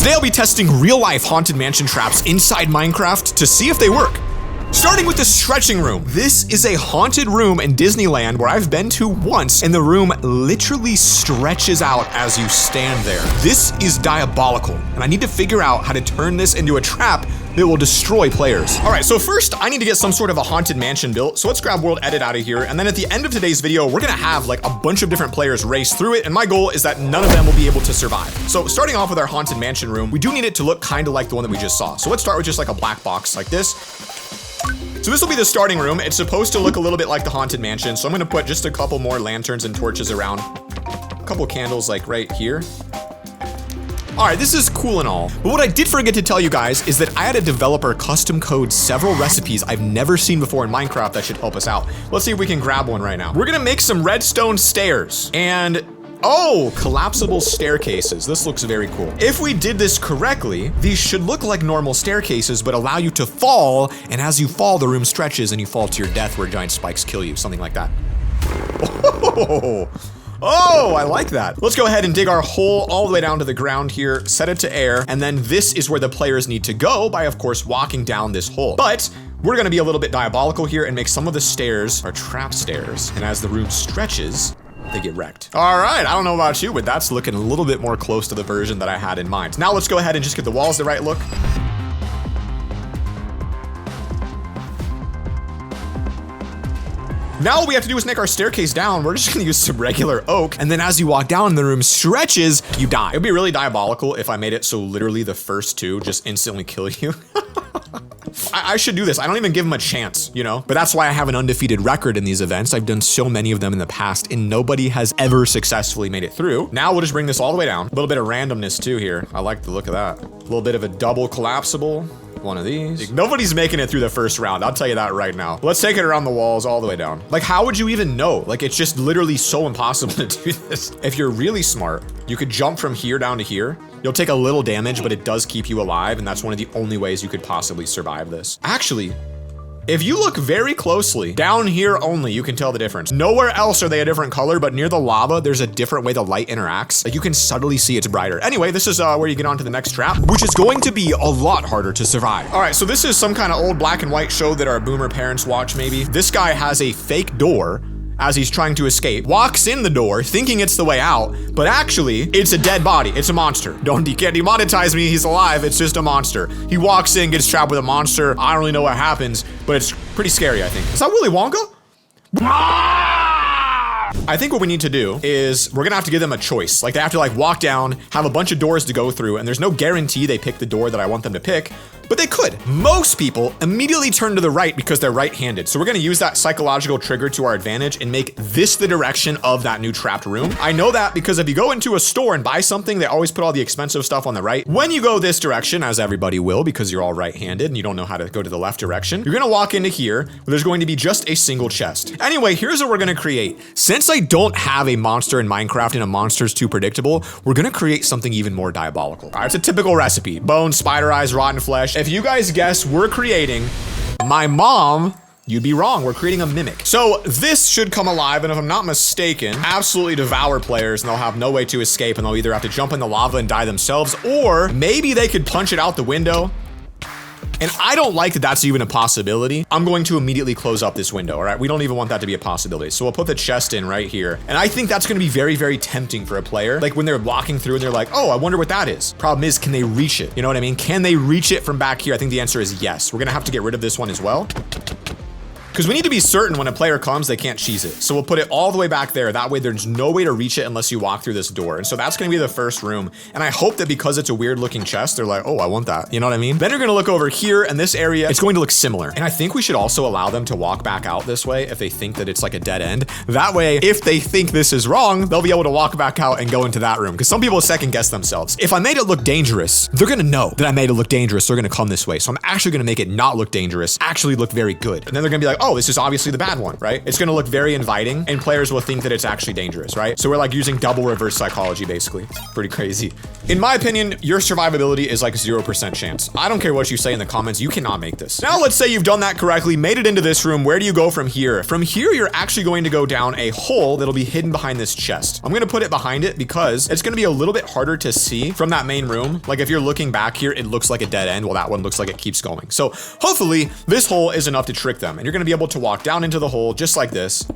Today I'll be testing real-life haunted mansion traps inside Minecraft to see if they work. Starting with the stretching room. This is a haunted room in Disneyland where I've been to once, and the room literally stretches out as you stand there. This is diabolical, and I need to figure out how to turn this into a trap that will destroy players. All right, so first I need to get some sort of a haunted mansion built. So let's grab world edit out of here. And then at the end of today's video, we're gonna have like a bunch of different players race through it. And my goal is that none of them will be able to survive. So starting off with our haunted mansion room, we do need it to look kind of like the one that we just saw. So let's start with just like a black box like this. So this will be the starting room. It's supposed to look a little bit like the haunted mansion. So I'm gonna put just a couple more lanterns and torches around. A couple candles like right here. All right, this is cool and all, but what I did forget to tell you guys is that I had a developer custom code several recipes I've never seen before in Minecraft that should help us out. Let's see if we can grab one right now. We're gonna make some redstone stairs and oh, collapsible staircases. This looks very cool. If we did this correctly, these should look like normal staircases, but allow you to fall, and as you fall, the room stretches and you fall to your death where giant spikes kill you, something like that. Oh, I like that. Let's go ahead and dig our hole all the way down to the ground here, set it to air, and then this is where the players need to go by, of course, walking down this hole. But we're gonna be a little bit diabolical here and make some of the stairs are trap stairs, and as the room stretches, they get wrecked. All right, I don't know about you, but that's looking a little bit more close to the version that I had in mind. Now let's go ahead and just get the walls the right look. Now all we have to do is make our staircase down. We're just gonna use some regular oak, and then as you walk down and the room stretches, you die. It would be really diabolical if I made it so literally the first two just instantly kill you. I should do this. I don't even give them a chance, you know? But that's why I have an undefeated record in these events. I've done so many of them in the past, and nobody has ever successfully made it through. Now we'll just bring this all the way down. A little bit of randomness too here. I like the look of that. A little bit of a double collapsible. One of these. Nobody's making it through the first round. I'll tell you that right now. Let's take it around the walls all the way down. Like, how would you even know? Like, it's just literally so impossible to do this. If you're really smart, you could jump from here down to here. You'll take a little damage, but it does keep you alive, and that's one of the only ways you could possibly survive this. Actually, if you look very closely, down here only, you can tell the difference. Nowhere else are they a different color, but near the lava, there's a different way the light interacts. Like, you can subtly see it's brighter. Anyway, this is where you get onto the next trap, which is going to be a lot harder to survive. All right, so this is some kind of old black and white show that our boomer parents watch, maybe. This guy has a fake door as he's trying to escape, walks in the door thinking it's the way out, but actually it's a dead body. It's a monster. He can't demonetize me. He's alive. It's just a monster. He walks in, gets trapped with a monster. I don't really know what happens, but it's pretty scary, I think. Is that Willy Wonka? I think what we need to do is we're gonna have to give them a choice. Like, they have to like walk down, have a bunch of doors to go through, and there's no guarantee they pick the door that I want them to pick, but they could. Most people immediately turn to the right because they're right-handed. So we're gonna use that psychological trigger to our advantage and make this the direction of that new trapped room. I know that because if you go into a store and buy something, they always put all the expensive stuff on the right. When you go this direction, as everybody will because you're all right-handed and you don't know how to go to the left direction, you're gonna walk into here where there's going to be just a single chest. Anyway, here's what we're gonna create. Since I don't have a monster in Minecraft and a monster's too predictable, we're gonna create something even more diabolical. All right, it's a typical recipe. Bones, spider eyes, rotten flesh. If you guys guess we're creating my mom, you'd be wrong. We're creating a mimic. So this should come alive, and if I'm not mistaken, absolutely devour players, and they'll have no way to escape, and they'll either have to jump in the lava and die themselves, or maybe they could punch it out the window. And I don't like that that's even a possibility. I'm going to immediately close up this window, all right? We don't even want that to be a possibility. So we'll put the chest in right here. And I think that's gonna be very, very tempting for a player. Like when they're walking through and they're like, oh, I wonder what that is. Problem is, can they reach it? You know what I mean? Can they reach it from back here? I think the answer is yes. We're gonna have to get rid of this one as well, because we need to be certain when a player comes, they can't cheese it. So we'll put it all the way back there. That way there's no way to reach it unless you walk through this door. And so that's gonna be the first room. And I hope that because it's a weird looking chest, they're like, oh, I want that. You know what I mean? Then you're gonna look over here, and this area, it's going to look similar. And I think we should also allow them to walk back out this way if they think that it's like a dead end. That way, if they think this is wrong, they'll be able to walk back out and go into that room. Because some people second guess themselves. If I made it look dangerous, they're gonna know that I made it look dangerous. They're gonna come this way. So I'm actually gonna make it not look dangerous, actually look very good. And then they're gonna be like, oh, this is obviously the bad one, right? It's gonna look very inviting and players will think that it's actually dangerous, right? So we're like using double reverse psychology, basically. Pretty crazy. In my opinion, your survivability is like 0% chance. I don't care what you say in the comments, you cannot make this. Now let's say you've done that correctly, made it into this room. Where do you go from here? From here, you're actually going to go down a hole that'll be hidden behind this chest. I'm gonna put it behind it because it's gonna be a little bit harder to see from that main room. Like if you're looking back here, it looks like a dead end. Well, that one looks like it keeps going. So hopefully this hole is enough to trick them and you're gonna be able to walk down into the hole just like this,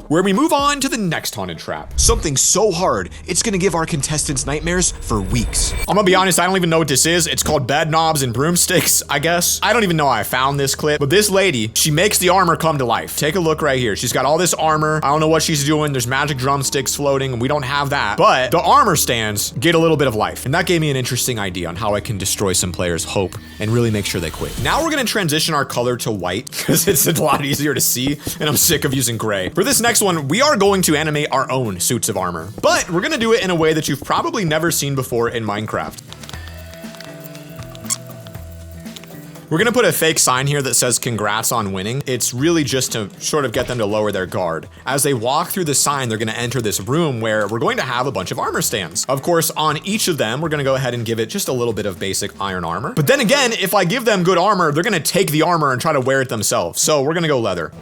where we move on to the next haunted trap. Something so hard, it's gonna give our contestants nightmares for weeks. I'm gonna be honest, I don't even know what this is. It's called bed knobs and broomsticks, I guess. I don't even know how I found this clip, but this lady, she makes the armor come to life. Take a look right here. She's got all this armor. I don't know what she's doing. There's magic drumsticks floating and we don't have that, but the armor stands get a little bit of life. And that gave me an interesting idea on how I can destroy some players' hope and really make sure they quit. Now we're gonna transition our color to white because it's a lot easier to see and I'm sick of using gray. For this next one, we are going to animate our own suits of armor, but we're gonna do it in a way that you've probably never seen before in Minecraft. We're gonna put a fake sign here that says congrats on winning. It's really just to sort of get them to lower their guard. As they walk through the sign, they're gonna enter this room where we're going to have a bunch of armor stands. Of course, on each of them, we're gonna go ahead and give it just a little bit of basic iron armor. But then again, if I give them good armor, they're gonna take the armor and try to wear it themselves. So we're gonna go leather.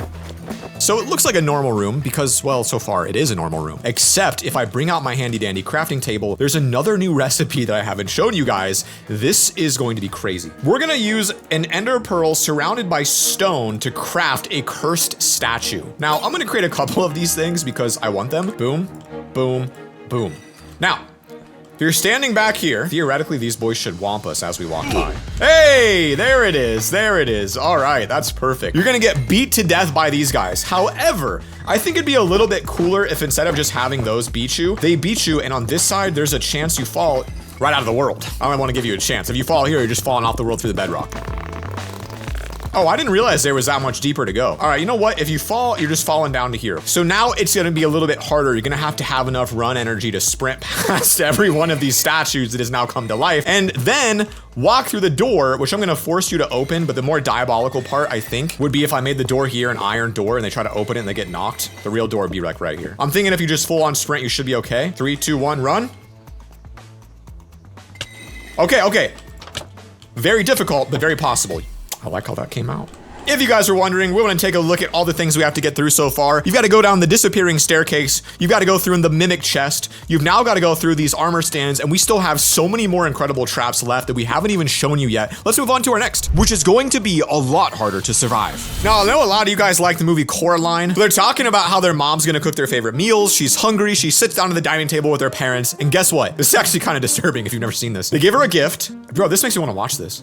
So it looks like a normal room because, well, so far it is a normal room. Except if I bring out my handy dandy crafting table, there's another new recipe that I haven't shown you guys. This is going to be crazy. We're gonna use an ender pearl surrounded by stone to craft a cursed statue. Now, I'm gonna create a couple of these things because I want them. Boom, boom, boom. Now, if you're standing back here, theoretically, these boys should whomp us as we walk by. Hey, there it is. There it is. All right, that's perfect. You're gonna get beat to death by these guys. However, I think it'd be a little bit cooler if instead of just having those beat you, they beat you and on this side, there's a chance you fall right out of the world. I don't want to give you a chance. If you fall here, you're just falling off the world through the bedrock. Oh, I didn't realize there was that much deeper to go. All right, you know what? If you fall, you're just falling down to here. So now it's gonna be a little bit harder. You're gonna have to have enough run energy to sprint past every one of these statues that has now come to life and then walk through the door, which I'm gonna force you to open, but the more diabolical part, I think, would be if I made the door here an iron door and they try to open it and they get knocked. The real door would be like right here. I'm thinking if you just full on sprint, you should be okay. 3, 2, 1, run. Okay. Very difficult, but very possible. I like how that came out. If you guys are wondering, we want to take a look at all the things we have to get through so far. You've got to go down the disappearing staircase. You've got to go through the mimic chest. You've now got to go through these armor stands, and we still have so many more incredible traps left that we haven't even shown you yet. Let's move on to our next, which is going to be a lot harder to survive. Now, I know a lot of you guys like the movie Coraline. They're talking about how their mom's gonna cook their favorite meals. She's hungry. She sits down at the dining table with her parents, and guess what? This is actually kind of disturbing if you've never seen this. They give her a gift. Bro, this makes me want to watch this.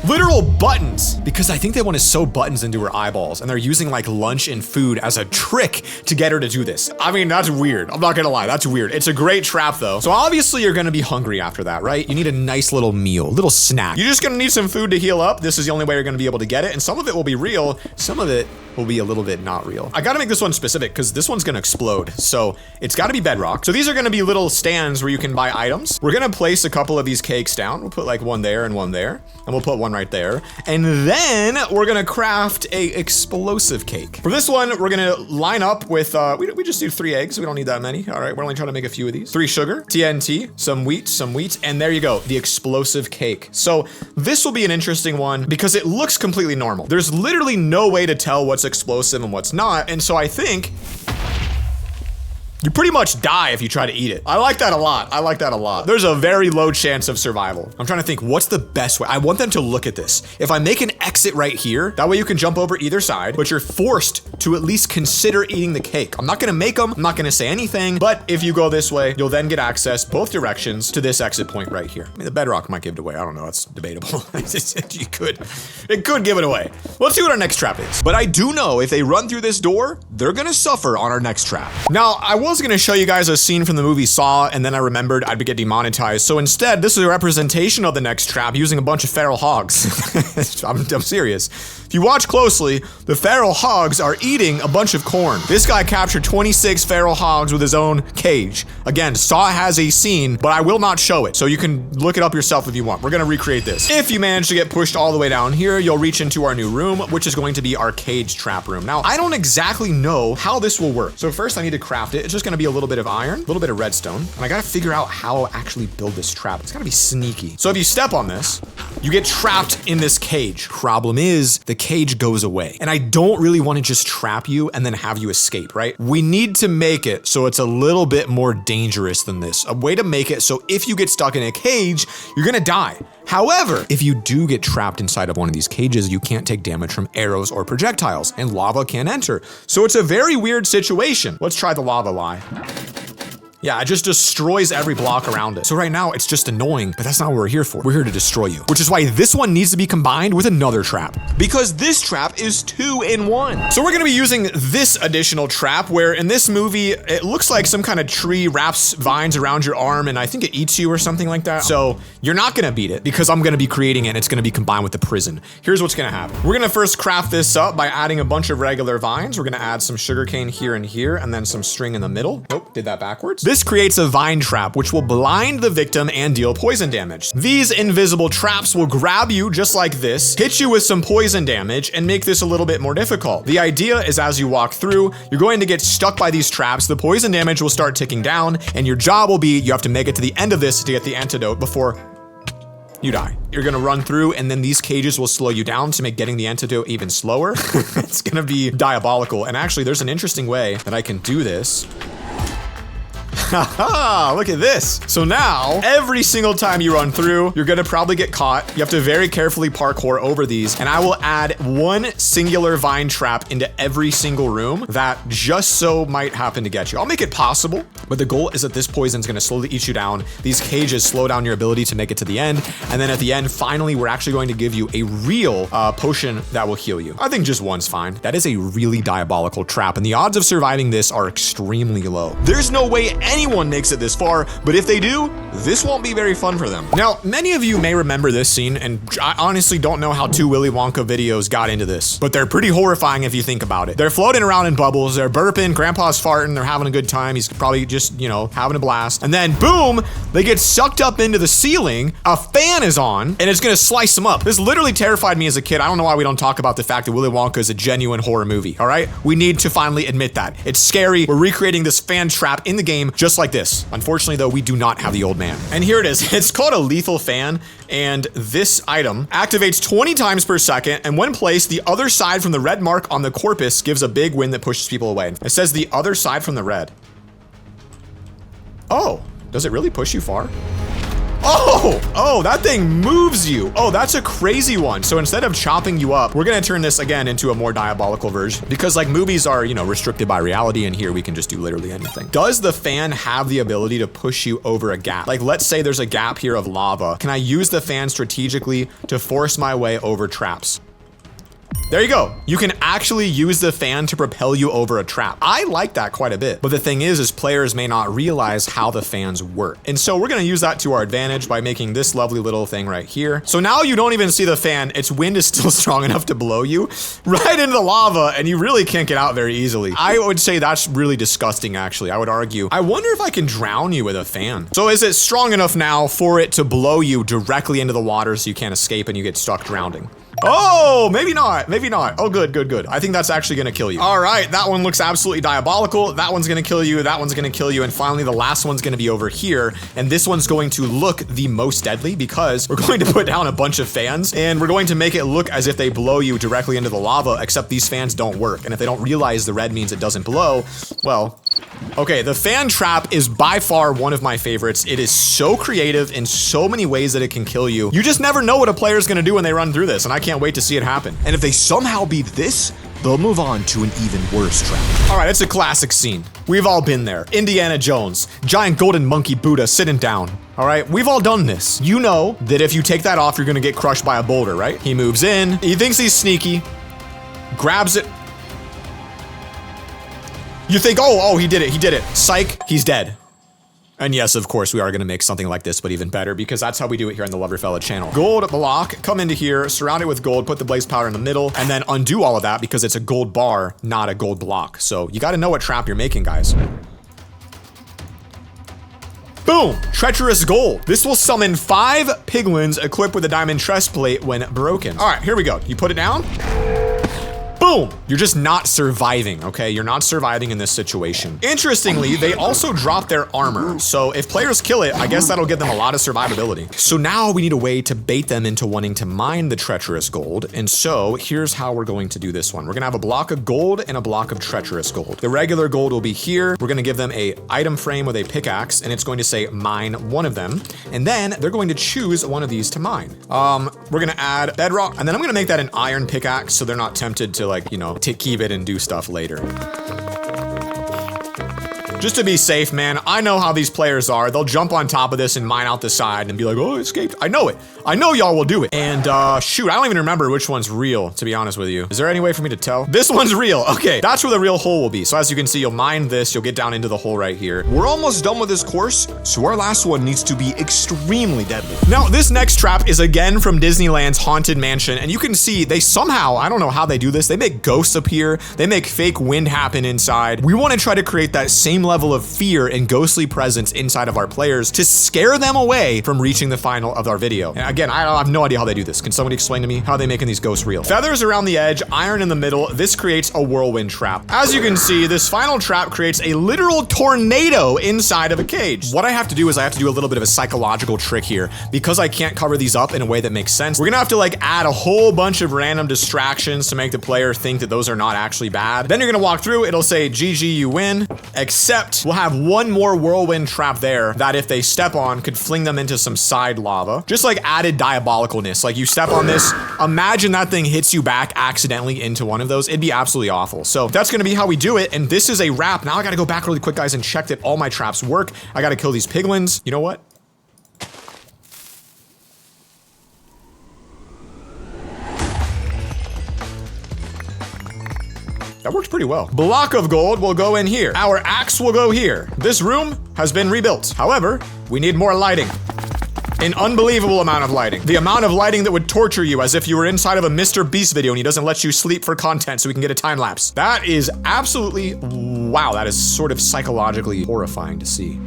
Literal buttons, because I think they want to sew buttons into her eyeballs and they're using like lunch and food as a trick to get her to do this. I mean, that's weird. I'm not gonna lie, that's weird. It's a great trap though. So obviously you're gonna be hungry after that, right? You need a nice little meal, little snack. You're just gonna need some food to heal up. This is the only way you're gonna be able to get it. And some of it will be real, some of it will be a little bit not real. I gotta make this one specific because this one's gonna explode. So it's gotta be bedrock. So these are gonna be little stands where you can buy items. We're gonna place a couple of these cakes down. We'll put like one there and one there, and we'll put one right there. And then we're gonna craft a explosive cake. For this one, we're gonna line up with, we just do 3 eggs. We don't need that many. All right, we're only trying to make a few of these. 3 sugar, TNT, some wheat, and there you go, the explosive cake. So this will be an interesting one because it looks completely normal. There's literally no way to tell what's explosive and what's not. And so I think you pretty much die if you try to eat it. I like that a lot. I like that a lot. There's a very low chance of survival. I'm trying to think, what's the best way? I want them to look at this. If I make an exit right here, that way you can jump over either side, but you're forced to at least consider eating the cake. I'm not gonna make them, I'm not gonna say anything, but if you go this way, you'll then get access both directions to this exit point right here. I mean, the bedrock might give it away. I don't know, that's debatable. It could give it away. Let's see what our next trap is. But I do know if they run through this door, they're gonna suffer on our next trap. Now, I was gonna show you guys a scene from the movie Saw, and then I remembered I'd get demonetized. So instead, this is a representation of the next trap using a bunch of feral hogs. I'm serious. If If you watch closely, the feral hogs are eating a bunch of corn. This guy captured 26 feral hogs with his own cage. Again, Saw has a scene, but I will not show it, so you can look it up yourself if you want. We're gonna recreate this. If you manage to get pushed all the way down here, you'll reach into our new room, which is going to be our cage trap room. Now, I don't exactly know how this will work. So first I need to craft it. It's just gonna be a little bit of iron, a little bit of redstone, and I gotta figure out how I'll actually build this trap. It's gotta be sneaky. So if you step on this, you get trapped in this cage. Problem is, the cage goes away. And I don't really want to just trap you and then have you escape, right? We need to make it so it's a little bit more dangerous than this. A way to make it so if you get stuck in a cage, you're gonna die. However, if you do get trapped inside of one of these cages, you can't take damage from arrows or projectiles, and lava can't enter. So it's a very weird situation. Let's try the lava lie. Yeah, it just destroys every block around it. So right now, it's just annoying, but that's not what we're here for. We're here to destroy you, which is why this one needs to be combined with another trap. Because this trap is 2 in 1. So we're gonna be using this additional trap where in this movie, it looks like some kind of tree wraps vines around your arm and I think it eats you or something like that. So you're not gonna beat it because I'm gonna be creating it and it's gonna be combined with the prison. Here's what's gonna happen. We're gonna first craft this up by adding a bunch of regular vines. We're gonna add some sugarcane here and here and then some string in the middle. Oh, did that backwards. This creates a vine trap, which will blind the victim and deal poison damage. These invisible traps will grab you just like this, hit you with some poison damage, and make this a little bit more difficult. The idea is as you walk through, you're going to get stuck by these traps, the poison damage will start ticking down, and your job will be you have to make it to the end of this to get the antidote before you die. You're gonna run through and then these cages will slow you down to make getting the antidote even slower. It's gonna be diabolical. And actually there's an interesting way that I can do this. Haha, look at this. So now, every single time you run through, you're gonna probably get caught. You have to very carefully parkour over these, and I will add one singular vine trap into every single room that just so might happen to get you. I'll make it possible, but the goal is that this poison's gonna slowly eat you down. These cages slow down your ability to make it to the end, and then at the end, finally, we're actually going to give you a real potion that will heal you. I think just one's fine. That is a really diabolical trap, and the odds of surviving this are extremely low. There's no way anyone makes it this far, but if they do, this won't be very fun for them. Now, many of you may remember this scene, and I honestly don't know how 2 Willy Wonka videos got into this, but they're pretty horrifying if you think about it. They're floating around in bubbles, they're burping, Grandpa's farting, they're having a good time, he's probably just, you know, having a blast, and then boom, they get sucked up into the ceiling, a fan is on, and it's gonna slice them up. This literally terrified me as a kid. I don't know why we don't talk about the fact that Willy Wonka is a genuine horror movie, all right? We need to finally admit that. It's scary, we're recreating this fan trap in the game just like this. Unfortunately though, we do not have the old man. And here it is. It's called a lethal fan, and this item activates 20 times per second, and when placed, the other side from the red mark on the corpus gives a big wind that pushes people away. It says the other side from the red. Oh, does it really push you far? Oh, that thing moves you. Oh, that's a crazy one. So instead of chopping you up, we're gonna turn this again into a more diabolical version because like movies are, you know, restricted by reality, and here we can just do literally anything. Does the fan have the ability to push you over a gap? Like let's say there's a gap here of lava. Can I use the fan strategically to force my way over traps? There you go. You can actually use the fan to propel you over a trap. I like that quite a bit. But the thing is players may not realize how the fans work. And so we're gonna use that to our advantage by making this lovely little thing right here. So now you don't even see the fan. Its wind is still strong enough to blow you right into the lava, and you really can't get out very easily. I would say that's really disgusting, actually. I would argue. I wonder if I can drown you with a fan. So is it strong enough now for it to blow you directly into the water so you can't escape and you get stuck drowning? Oh, maybe not. Maybe not. Oh, good, good, good. I think that's actually gonna kill you. All right, that one looks absolutely diabolical. That one's gonna kill you. That one's gonna kill you. And finally, the last one's gonna be over here. And this one's going to look the most deadly because we're going to put down a bunch of fans and we're going to make it look as if they blow you directly into the lava, except these fans don't work. And if they don't realize the red means it doesn't blow, well, okay, the fan trap is by far one of my favorites. It is so creative in so many ways that it can kill you. You just never know what a player's gonna do when they run through this, and I can't wait to see it happen. And if they somehow beat this, they'll move on to an even worse trap. All right, it's a classic scene. We've all been there. Indiana Jones, giant golden monkey Buddha sitting down. All right, we've all done this. You know that if you take that off, you're gonna get crushed by a boulder, right? He moves in, he thinks he's sneaky, grabs it. You think, oh, he did it, Psych, he's dead. And yes, of course, we are gonna make something like this, but even better, because that's how we do it here on the LoverFella channel. Gold block, come into here, surround it with gold, put the blaze powder in the middle, and then undo all of that because it's a gold bar, not a gold block. So you gotta know what trap you're making, guys. Boom! Treacherous gold. This will summon 5 piglins equipped with a diamond chest plate when broken. All right, here we go. You put it down. Boom! You're just not surviving, okay? You're not surviving in this situation. Interestingly, they also drop their armor. So if players kill it, I guess that'll give them a lot of survivability. So now we need a way to bait them into wanting to mine the treacherous gold. And so here's how we're going to do this one. We're gonna have a block of gold and a block of treacherous gold. The regular gold will be here. We're gonna give them a item frame with a pickaxe, and it's going to say mine one of them. And then they're going to choose one of these to mine. We're gonna add bedrock, and then I'm gonna make that an iron pickaxe so they're not tempted to, like, you know, to keep it and do stuff later. Just to be safe, man, I know how these players are. They'll jump on top of this and mine out the side and be like, oh, I escaped. I know it. I know y'all will do it. And shoot, I don't even remember which one's real, to be honest with you. Is there any way for me to tell? This one's real. Okay, that's where the real hole will be. So as you can see, you'll mine this, you'll get down into the hole right here. We're almost done with this course, so our last one needs to be extremely deadly. Now, this next trap is again from Disneyland's Haunted Mansion, and you can see they somehow, I don't know how they do this, they make ghosts appear, they make fake wind happen inside. We want to try to create that same level of fear and ghostly presence inside of our players to scare them away from reaching the final of our video. And again, I have no idea how they do this. Can somebody explain to me how they making these ghosts real? Feathers around the edge, iron in the middle. This creates a whirlwind trap. As you can see, this final trap creates a literal tornado inside of a cage. What I have to do is I have to do a little bit of a psychological trick here. Because I can't cover these up in a way that makes sense, we're gonna have to like add a whole bunch of random distractions to make the player think that those are not actually bad. Then you're gonna walk through, it'll say GG, you win, except we'll have one more whirlwind trap there that if they step on could fling them into some side lava. Just like added diabolicalness. Like you step on this, imagine that thing hits you back accidentally into one of those. It'd be absolutely awful. So that's gonna be how we do it. And this is a wrap. Now I gotta go back really quick, guys, and check that all my traps work. I gotta kill these piglins. You know what? That works pretty well. Block of gold will go in here. Our axe will go here. This room has been rebuilt. However, we need more lighting. An unbelievable amount of lighting. The amount of lighting that would torture you as if you were inside of a Mr. Beast video and he doesn't let you sleep for content so we can get a time lapse. That is absolutely, wow, that is sort of psychologically horrifying to see.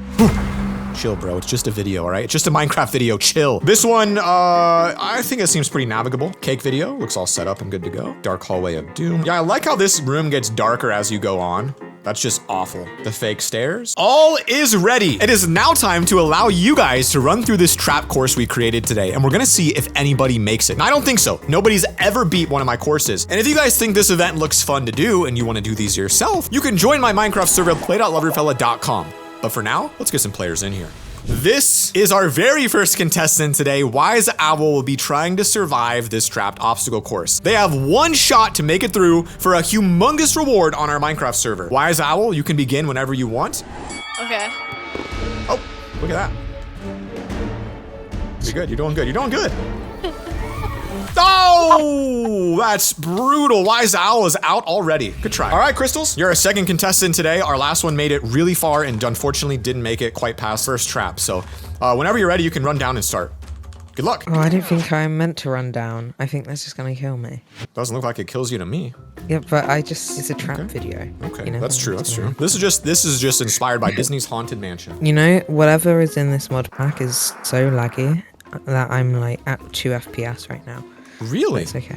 Chill, bro. It's just a video, all right? It's just a Minecraft video. Chill. This one, I think it seems pretty navigable. Cake video. Looks all set up and good to go. Dark hallway of doom. Yeah, I like how this room gets darker as you go on. That's just awful. The fake stairs. All is ready. It is now time to allow you guys to run through this trap course we created today, and we're gonna see if anybody makes it. And I don't think so. Nobody's ever beat one of my courses. And if you guys think this event looks fun to do and you wanna do these yourself, you can join my Minecraft server at play.loverfella.com. But for now, let's get some players in here. This is our very first contestant today. Wise Owl will be trying to survive this trapped obstacle course. They have one shot to make it through for a humongous reward on our Minecraft server. Wise Owl, you can begin whenever you want. Okay. Oh, look at that. You're good, you're doing good, you're doing good. Oh, that's brutal. Wise Owl is out already. Good try. All right, Crystals, you're our second contestant today. Our last one made it really far and unfortunately didn't make it quite past first trap. So whenever you're ready, you can run down and start. Good luck. Oh, I don't think I'm meant to run down. I think that's just gonna kill me. Doesn't look like it kills you to me. Yeah, but it's a trap video. Okay, You know, that's true, that's true. This is just inspired by Disney's Haunted Mansion. You know, whatever is in this mod pack is so laggy that I'm like at 2 FPS right now. Really? It's okay.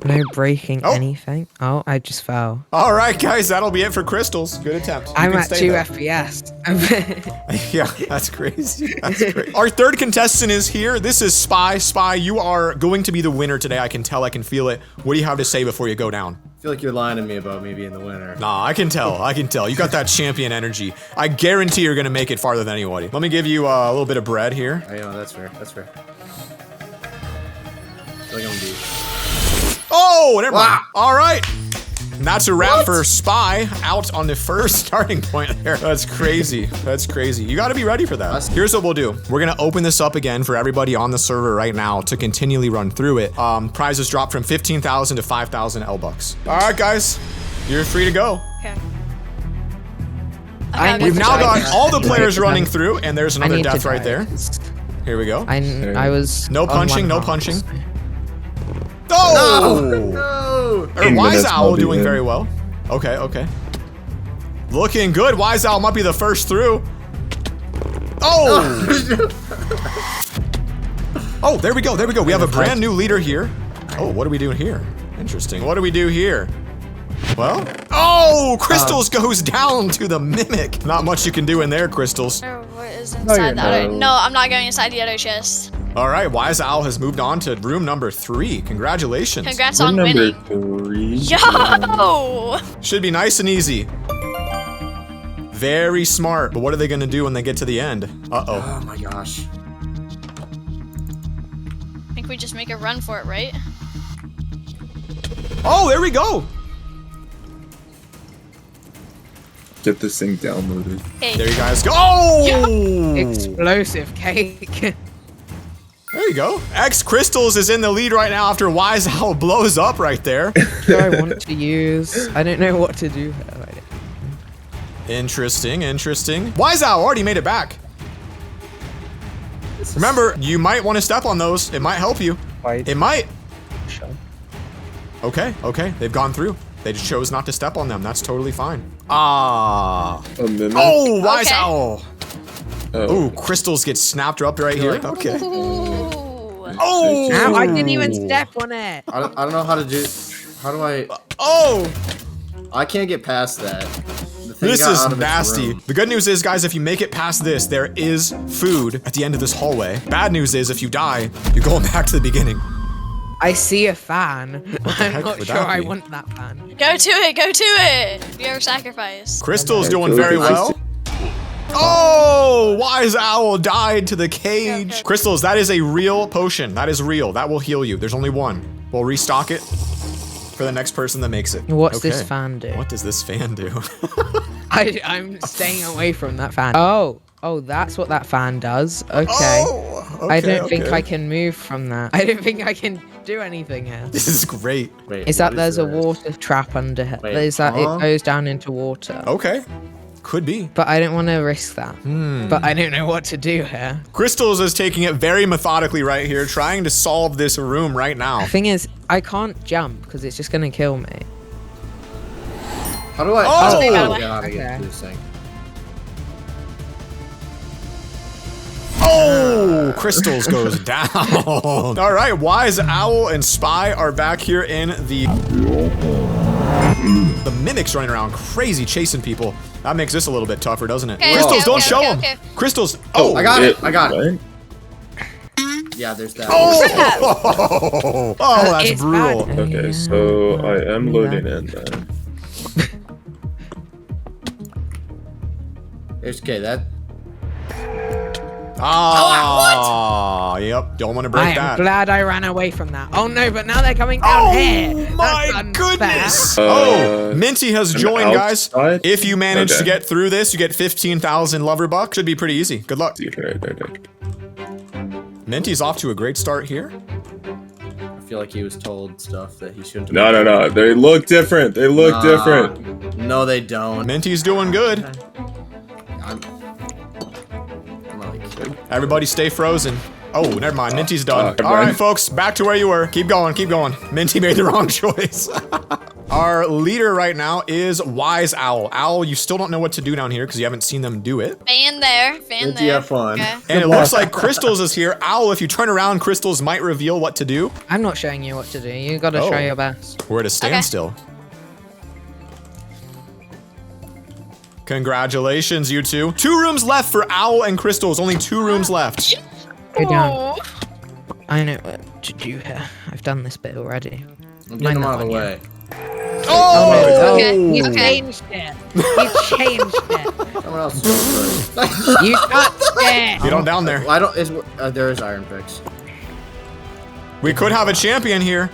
No breaking anything. Oh, I just fell. All right, guys, that'll be it for Crystals. Good attempt. You I'm can at stay 2 there. FPS. Yeah, that's crazy. That's great. Our third contestant is here. This is Spy. Spy, you are going to be the winner today. I can tell, I can feel it. What do you have to say before you go down? I feel like you're lying to me about me being the winner. Nah, I can tell. I can tell. You got that champion energy. I guarantee you're going to make it farther than anybody. Let me give you a little bit of bread here. I know, that's fair. That's fair. I feel like I'm gonna be... Oh, never mind. Wow. All right. And that's a wrap for Spy out on the first starting point there. That's crazy. That's crazy. You got to be ready for that. Here's what we'll do. We're going to open this up again for everybody on the server right now to continually run through it. Prizes drop from 15,000 to 5,000 L-bucks. All right, guys. You're free to go. Okay. I We've now got all the Right. players running through, and there's I another need to death right die. there. Here we go. I was No on punching, one no heart. punching. Oh! No. Wise minutes, Owl I'll be doing in. very well. Okay, okay. Looking good. Wise Owl might be the first through. Oh! Oh, there we go, there we go. We have a brand new leader here. Oh, what are we doing here? Interesting. What do we do here? Well, oh, Crystals goes down to the Mimic. Not much you can do in there, Crystals. What is inside the other? No, I'm not going inside the other chest. All right, Wise Owl has moved on to room number 3. Congratulations. Congrats Room on number winning. 3. Yo! Should be nice and easy. Very smart, but what are they gonna do when they get to the end? Uh-oh. Oh my gosh. I think we just make a run for it, right? Oh, there we go. Get this thing downloaded. Hey. There you guys go. Oh! Explosive cake. There you go. X Crystals is in the lead right now after Wise Owl blows up right there. Do I want to use? I don't know what to do here. Interesting, interesting. Wise Owl already made it back. Remember, you might want to step on those. It might help you. It might. Okay, okay. They've gone through. They just chose not to step on them. That's totally fine. Ah. A mimic? Oh, Wise Okay. Owl. Oh. Ooh, Crystals get snapped up right here. Okay. Ooh. Oh! Ow, I didn't even step on it. I don't know how to do. How do I? Oh! I can't get past that. The thing This got is out of its nasty. room. The good news is, guys, if you make it past this, there is food at the end of this hallway. Bad news is, if you die, you're going back to the beginning. I see a fan. I'm heck not would sure that I be? want that fan. Go to it, go to it. Be our sacrifice. Crystal's Okay, doing so very it's well. Oh, Wise Owl died to the cage. Okay. Crystals, that is a real potion. That is real. That will heal you. There's only one. We'll restock it for the next person that makes it. What's this Okay. fan do? What does this fan do? I'm staying away from that fan. Oh, that's what that fan does. Okay. Oh, I don't think okay. I can move from that. I don't think I can do anything here. This is great. Wait, Is that what there's a this? water trap under here? Wait, Is that huh? it goes down into water? Okay. Could be. But I don't want to risk that. But I don't know what to do here. Crystals is taking it very methodically right here, trying to solve this room right now. The thing is, I can't jump because it's just gonna kill me. How do I? Oh! I don't Oh! know how to get Okay. through this thing. Oh, Crystals goes down. All right, Wise Owl and Spy are back here in the Mimic's running around crazy chasing people. That makes this a little bit tougher, doesn't it? Okay, Crystals, okay, don't okay, show okay, them. okay. Crystals. Oh, I got it. I got it. Right? Yeah, there's that. Oh, oh, that's It's brutal. bad. Okay, so I am loading in then. There's okay. That. Ah, yep. Don't want to I break am that. glad I ran away from that. Oh no, but now they're coming down here. Oh my That's unfair. goodness! Oh, Minty has I'm joined, guys. outside? If you manage to Okay. get through this, you get 15,000 lover bucks. Should be pretty easy. Good luck. Right. Minty's off to a great start here. I feel like he was told stuff that he shouldn't. No. They look different. They look different. No, they don't. Minty's doing good. I'm like, Everybody stay frozen. Oh, never mind. Minty's done. I'm All right, done. folks, back to where you were. Keep going, keep going. Minty made the wrong choice. Our leader right now is Wise Owl. Owl, you still don't know what to do down here because you haven't seen them do it. Fan there, fan Minty, there. have fun. Okay. And it looks like Crystals is here. Owl, if you turn around, Crystals might reveal what to do. I'm not showing you what to do. You gotta Oh. try your best. We're at a standstill. Congratulations, you two. 2 rooms left for Owl and Crystals. Only 2 rooms left. Go down. Oh. I know what to do here. I've done this bit already. I'm getting him Mine out of the not way. Oh! Okay, You okay. changed it. You changed it. Someone else. Is going You touched it. Get on down there. I don't. Is there is Iron Fix. We could have a champion here.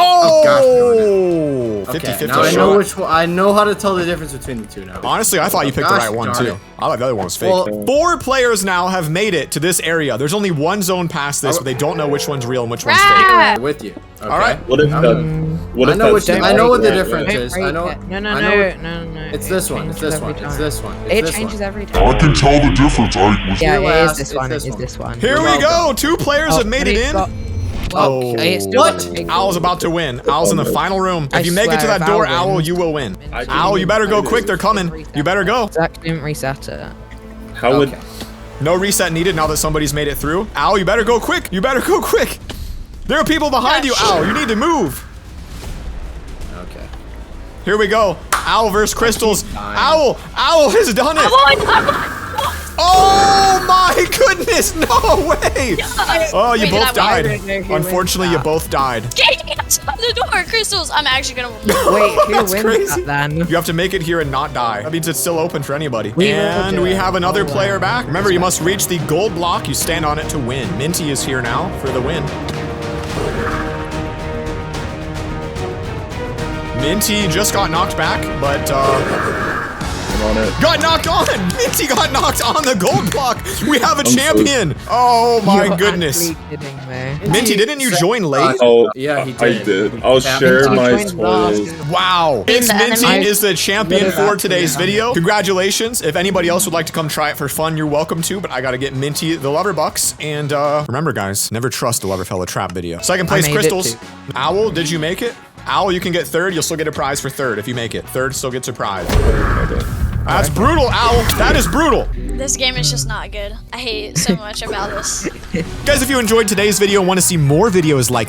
Oh, gosh, Oh! 50-50 Okay, now I know shot. which one. I know how to tell the difference between the two now. Honestly, I thought you picked the Gosh right one darn too. it. I thought the other one was fake. Well- 4 players now have made it to this area. There's only one zone past this, but they don't know which one's real and which one's fake. Ah! I'm with you. Okay. All right. What if that What I if know that's which. not I know what the right? difference Don't is. break I know. it. No, I know no. It's It this one. It's changes this one. every It's time. this one. It's It this changes one. every time. I can tell the difference. Yeah, it is last, this it's one. this It is one. this one. Here we You're go. welcome. 2 players have made but it it's in. got- Oh. it's still What? got a big Owl's about to win. Owl's in the final room. If I you make it to swear, that if door, Owl Owl, wins- you will win. I Owl, you better go quick. They're coming. You better go. Zach didn't reset it. How would? Okay. No reset needed now that somebody's made it through. Owl, you better go quick. You better go quick. There are people behind you, Owl. You need to move. Okay. Here we go. Owl versus Crystals. dying. Owl has done it. I'm on. Oh my goodness, no way. Oh, you Wait, both did I died. win? don't know who Unfortunately, you wins both died. Get out the door, Crystals. I'm actually gonna. Wait, who That's wins crazy. that then? You have to make it here and not die. That means it's still open for anybody. We will And do we it. have another Oh, player wow. back. Remember, you must reach the gold block. You stand on it to win. Minty is here now for the win. Minty just got knocked back, but I'm on it. got knocked on. Minty got knocked on the gold block. We have a so- champion. Oh my You're goodness. actually kidding me. Minty, didn't you join late? Oh, Yeah, he I did. did. I'll Yeah. share Minty my joined last. spoils. Wow. Being It's the Minty enemy. is the champion Literally for that's today's the enemy. video. Congratulations. If anybody else would like to come try it for fun, you're welcome to, but I gotta get Minty the Lover Bucks. And remember guys, never trust a LoverFella trap video. Second place, made it Crystals. too. Owl, did you make it? Owl, you can get 3rd. You'll still get a prize for 3rd if you make it. 3rd still gets a prize. That's brutal, Owl. That is brutal. This game is just not good. I hate so much about this. Guys, if you enjoyed today's video and want to see more videos like this,